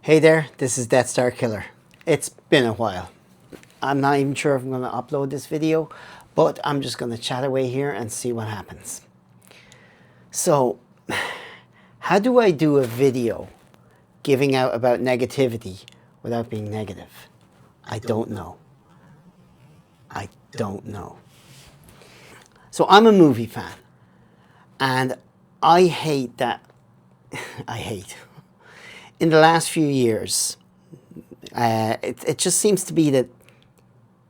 Hey there, this is Death Star Killer. It's been a while. I'm not even sure if I'm going to upload this video, but I'm just going to chat away here and see what happens. So, how do I do a video giving out about negativity without being negative? I don't know. I don't know. So I'm a movie fan, and I hate that. In the last few years, it just seems to be that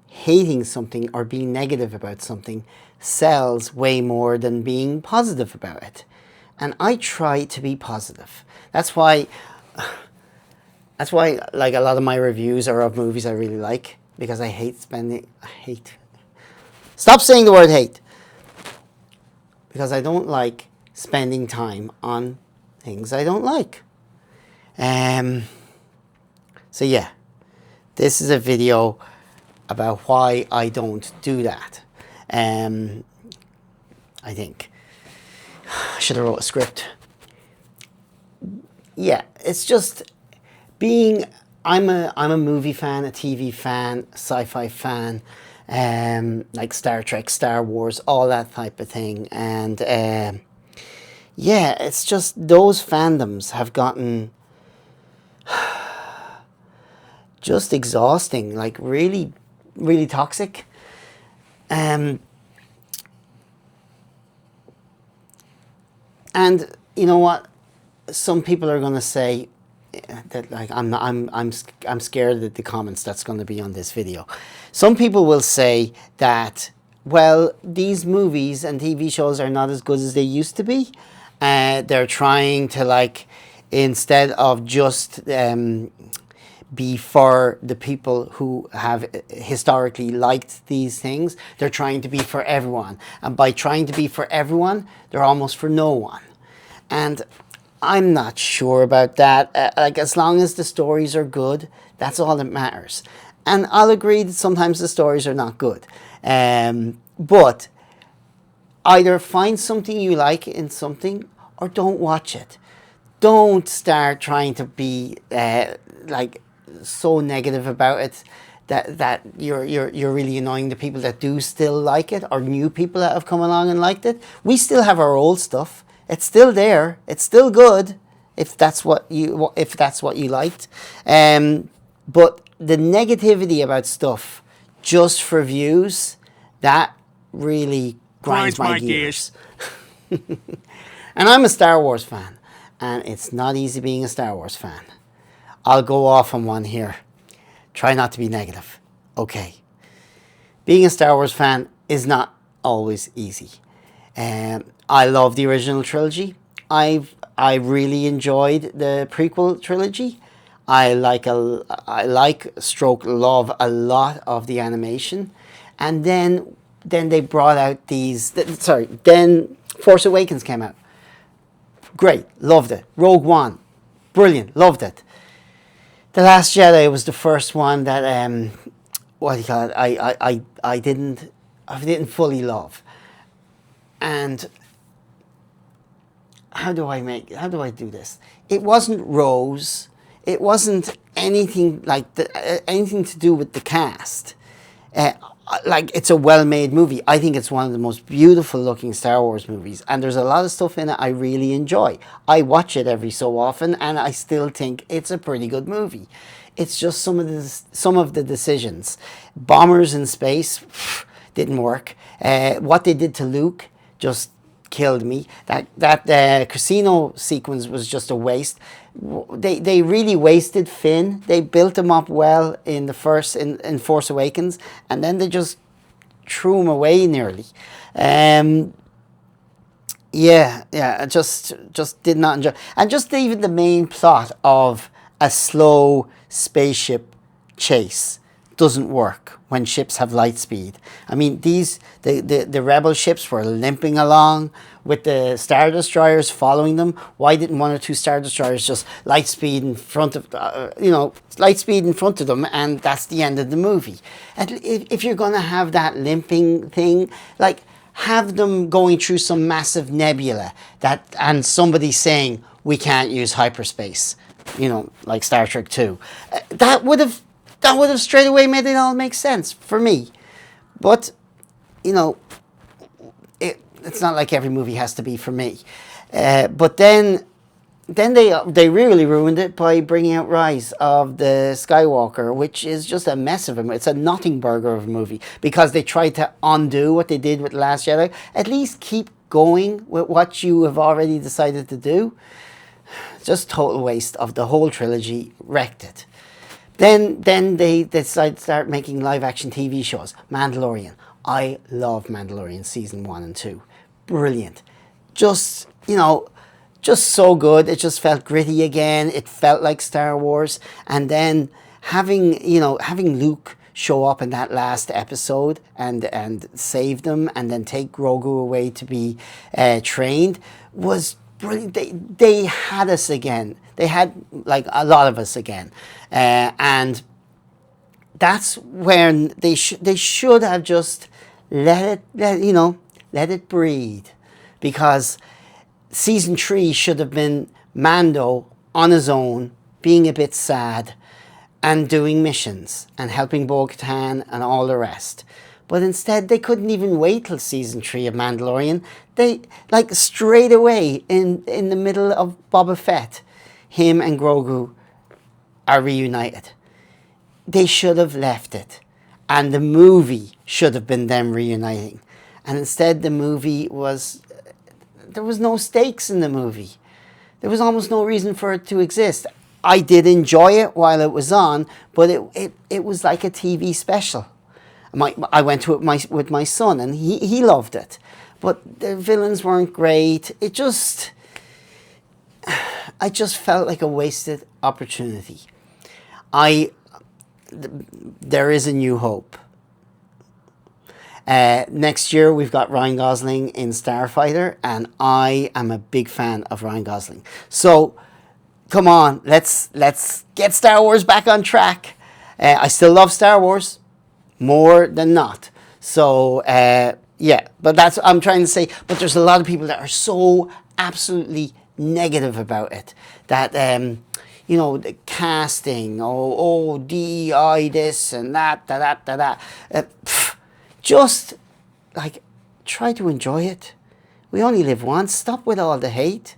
hating something or being negative about something sells way more than being positive about it. And I try to be positive. That's why like a lot of my reviews are of movies I really like, because I stop saying the word hate. Because I don't like spending time on things I don't like. So yeah, this is a video about why I don't do that. I think I should have wrote a script. Yeah, it's just being. I'm a movie fan, a TV fan, a sci-fi fan, like Star Trek, Star Wars, all that type of thing, and yeah, it's just those fandoms have gotten just exhausting, like really, really toxic. And you know what? Some people are going to say that, like, I'm scared of the comments that's going to be on this video. Some people will say that, well, these movies and TV shows are not as good as they used to be. They're trying to, like, instead of just be for the people who have historically liked these things, they're trying to be for everyone. And by trying to be for everyone, they're almost for no one. And I'm not sure about that. Like, as long as the stories are good, that's all that matters. And I'll agree that sometimes the stories are not good. But either find something you like in something or don't watch it. Don't start trying to be like so negative about it that you're really annoying the people that do still like it, or new people that have come along and liked it. We still have our old stuff. It's still there. It's still good if that's what you liked. But the negativity about stuff just for views, that really grinds my gears. And I'm a Star Wars fan, and it's not easy being a Star Wars fan. I'll go off on one here. Try not to be negative. Okay. Being a Star Wars fan is not always easy. I love the original trilogy. I really enjoyed the prequel trilogy. I love a lot of the animation. And then they brought out then Force Awakens came out. Great, loved it. Rogue One, brilliant, loved it. The Last Jedi was the first one that I didn't fully love. And how do I do this? It wasn't Rose. It wasn't anything like anything to do with the cast. Like, it's a well-made movie. I think it's one of the most beautiful-looking Star Wars movies, and there's a lot of stuff in it I really enjoy. I watch it every so often, and I still think it's a pretty good movie. It's just some of the decisions. Bombers in space didn't work. What they did to Luke just killed me. That casino sequence was just a waste. They really wasted Finn. They built him up well in the first in Force Awakens, and then they just threw him away nearly. I just did not enjoy. And just even the main plot of a slow spaceship chase doesn't work when ships have light speed. I mean, the rebel ships were limping along with the Star Destroyers following them. Why didn't one or two Star Destroyers just light speed in front of them, and that's the end of the movie? And if you're going to have that limping thing, like, have them going through some massive nebula and somebody saying, we can't use hyperspace. like Star Trek 2. That would have straight away made it all make sense for me. But, it's not like every movie has to be for me. But then they really ruined it by bringing out Rise of the Skywalker, which is just a mess of a movie. It's a nothing burger of a movie because they tried to undo what they did with Last Jedi. At least keep going with what you have already decided to do. Just total waste of the whole trilogy. Wrecked it. Then they decided to start making live action TV shows. Mandalorian. I love Mandalorian season 1 and 2. Brilliant. Just so good. It just felt gritty again. It felt like Star Wars. And then having Luke show up in that last episode and save them and then take Grogu away to be trained was brilliant. They had us again. They had like a lot of us again. And that's when they should have just let it breathe, because season 3 should have been Mando on his own, being a bit sad and doing missions and helping Bo-Katan and all the rest. But instead, they couldn't even wait till season 3 of Mandalorian. They, like, straight away in the middle of Boba Fett, him and Grogu are reunited. They should have left it. And the movie should have been them reuniting. And instead, the movie was... There was no stakes in the movie. There was almost no reason for it to exist. I did enjoy it while it was on, but it was like a TV special. I went to it with my son, and he loved it. But the villains weren't great. I just felt like a wasted opportunity. There is a new hope. Next year we've got Ryan Gosling in Starfighter, and I am a big fan of Ryan Gosling. So come on, let's get Star Wars back on track. I still love Star Wars more than not. So yeah, but that's what I'm trying to say. But there's a lot of people that are so absolutely negative about it, that the casting, DEI this and that. Just, like, try to enjoy it. We only live once. Stop with all the hate.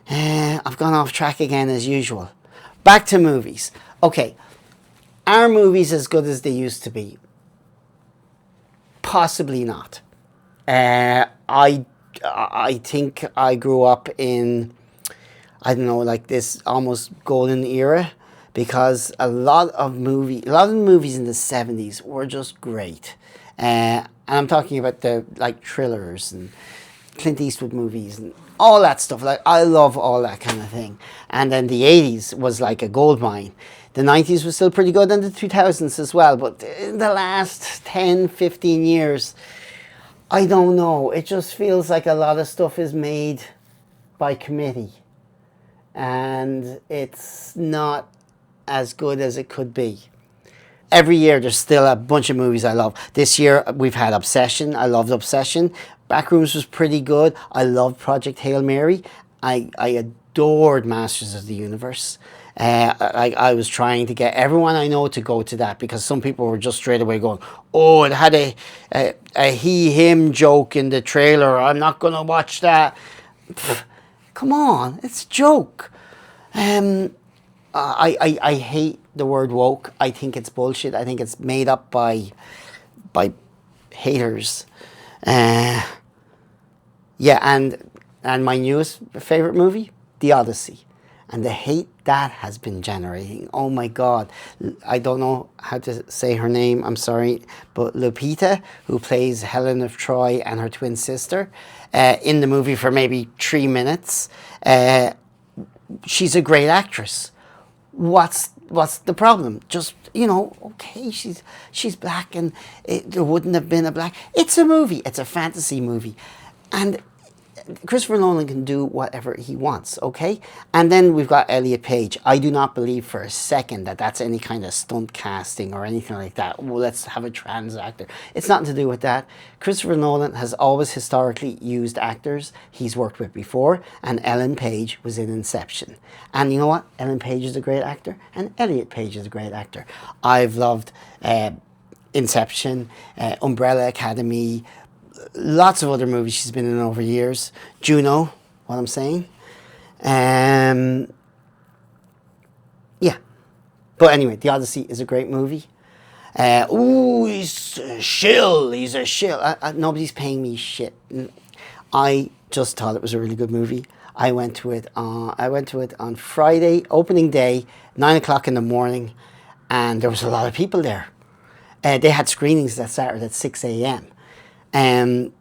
I've gone off track again as usual. Back to movies. Okay, are movies as good as they used to be? Possibly not. I think I grew up in, like this almost golden era, because a lot of the movies in the 70s were just great. And I'm talking about the thrillers and Clint Eastwood movies and all that stuff. Like, I love all that kind of thing. And then the 80s was like a gold mine. The 90s was still pretty good, and the 2000s as well. But in the last 10, 15 years, I don't know. It just feels like a lot of stuff is made by committee. And it's not as good as it could be. Every year there's still a bunch of movies I love. This year we've had Obsession. I loved Obsession. Backrooms was pretty good. I loved Project Hail Mary. I adored Masters of the Universe. I was trying to get everyone I know to go to that, because some people were just straight away going, oh, it had a he-him joke in the trailer. I'm not going to watch that. Pfft, come on, it's a joke. I hate the word woke. I think it's bullshit. I think it's made up by haters. Yeah, and my newest favorite movie, The Odyssey, and the hate that has been generating. Oh my God, I don't know how to say her name. I'm sorry, but Lupita, who plays Helen of Troy and her twin sister, in the movie for maybe 3 minutes. She's a great actress. What's the problem? Just, okay, she's black, and there wouldn't have been a black. It's a movie. It's a fantasy movie. And Christopher Nolan can do whatever he wants, okay? And then we've got Elliot Page. I do not believe for a second that that's any kind of stunt casting or anything like that. Well, let's have a trans actor. It's nothing to do with that. Christopher Nolan has always historically used actors he's worked with before, and Ellen Page was in Inception. And you know what? Ellen Page is a great actor, and Elliot Page is a great actor. I've loved Inception, Umbrella Academy, lots of other movies she's been in over years. Juno, what I'm saying. Yeah. But anyway, The Odyssey is a great movie. He's a shill. He's a shill. Nobody's paying me shit. I just thought it was a really good movie. I went to it on Friday, opening day, 9 o'clock in the morning, and there was a lot of people there. They had screenings that started at 6 a.m. I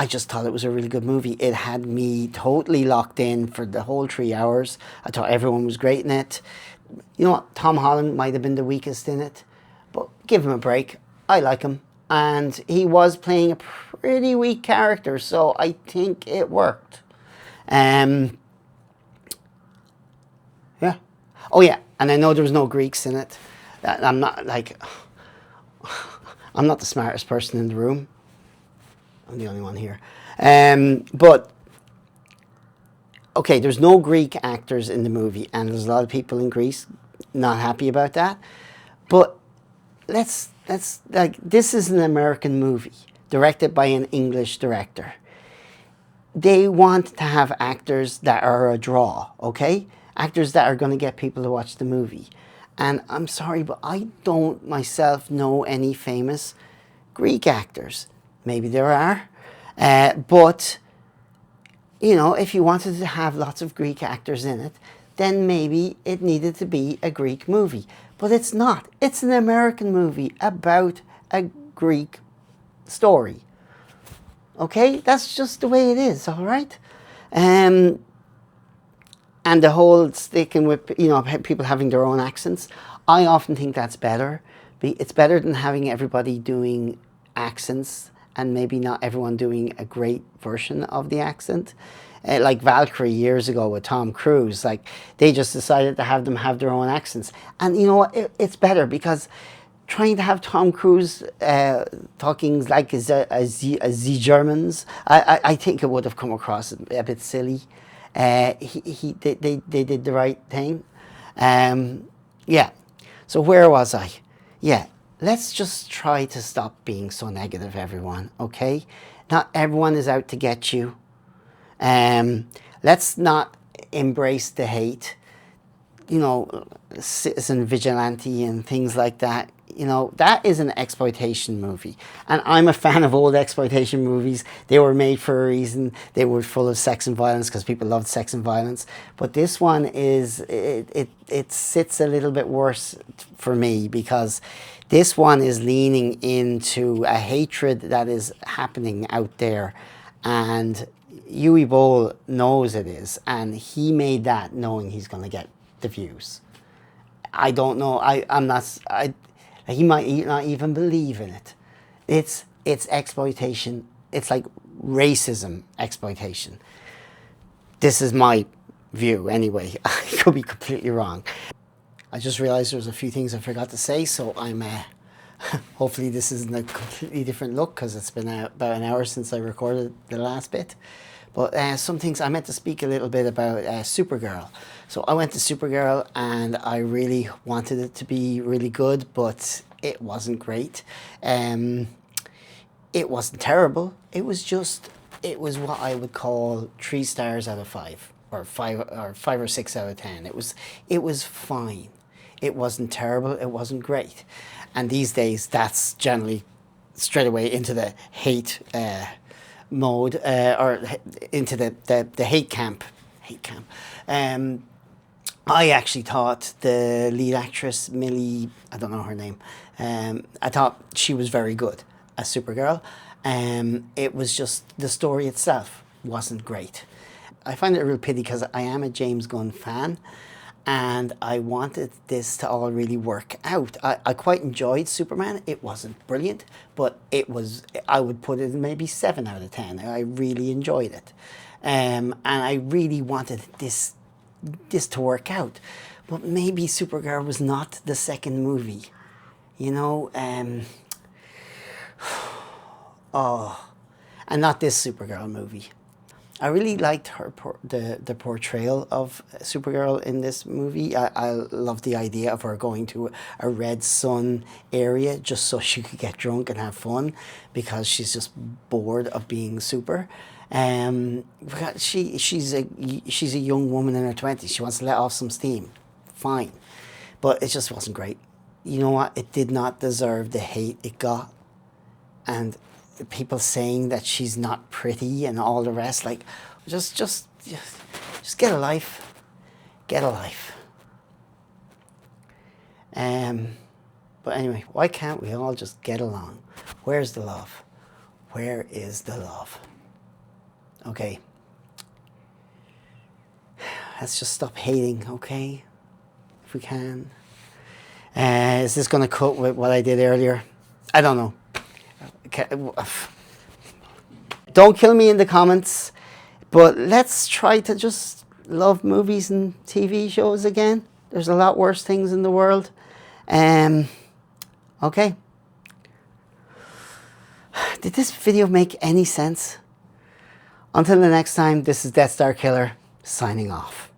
just thought it was a really good movie. It had me totally locked in for the whole 3 hours. I thought everyone was great in it. You know what? Tom Holland might have been the weakest in it, but give him a break. I like him. And he was playing a pretty weak character, so I think it worked. Yeah. Oh yeah, and I know there was no Greeks in it. I'm not the smartest person in the room. I'm the only one here. But, okay, there's no Greek actors in the movie, and there's a lot of people in Greece not happy about that. But this is an American movie, directed by an English director. They want to have actors that are a draw, okay? Actors that are going to get people to watch the movie. And I'm sorry, but I don't myself know any famous Greek actors. Maybe there are. But, you know, if you wanted to have lots of Greek actors in it, then maybe it needed to be a Greek movie. But it's not. It's an American movie about a Greek story. Okay? That's just the way it is, all right? And the whole sticking with, you know, people having their own accents, I often think that's better. It's better than having everybody doing accents and maybe not everyone doing a great version of the accent. Like Valkyrie years ago with Tom Cruise, like they just decided to have them have their own accents. And you know what? It's better because trying to have Tom Cruise talking like the Germans, I think it would have come across a bit silly. They did the right thing. Yeah. So where was I? Yeah. Let's just try to stop being so negative, everyone. Okay? Not everyone is out to get you. Let's not embrace the hate. You know, citizen vigilante and things like that. You know, that is an exploitation movie. And I'm a fan of old exploitation movies. They were made for a reason. They were full of sex and violence because people loved sex and violence. But this one is, it sits a little bit worse for me because this one is leaning into a hatred that is happening out there. And Uwe Boll knows it is. And he made that knowing he's going to get the views. I don't know. He might not even believe in it. It's exploitation. It's like racism exploitation. This is my view anyway. I could be completely wrong. I just realized there was a few things I forgot to say, so I'm hopefully this isn't a completely different look because it's been about an hour since I recorded the last bit. But some things I meant to speak a little bit about Supergirl. So I went to Supergirl and I really wanted it to be really good, but it wasn't great. It wasn't terrible. It was what I would call 3 stars out of 5, or 5 or 6 out of 10. It was fine. It wasn't terrible. It wasn't great. And these days, that's generally straight away into the hate mode, or into the hate camp. I actually thought the lead actress, Millie, I don't know her name, I thought she was very good as Supergirl. It was just the story itself wasn't great. I find it a real pity because I am a James Gunn fan, and I wanted this to all really work out. I quite enjoyed Superman. It wasn't brilliant, but it was, I would put it maybe 7 out of 10. I really enjoyed it. And I really wanted this to work out. But maybe Supergirl was not the second movie. You know, oh, and not this Supergirl movie. I really liked her the portrayal of Supergirl in this movie. I love the idea of her going to a red sun area just so she could get drunk and have fun because she's just bored of being super. She's a young woman in her 20s. She wants to let off some steam. Fine, but it just wasn't great. You know what? It did not deserve the hate it got, and people saying that she's not pretty and all the rest. Like, just get a life. Get a life. But anyway, why can't we all just get along? Where's the love? Where is the love? Okay. Let's just stop hating, okay? If we can. Is this going to cut with what I did earlier? I don't know. Don't kill me in the comments, but let's try to just love movies and TV shows again. There's a lot worse things in the world. Okay. Did this video make any sense? Until the next time, this is Death Star Killer signing off.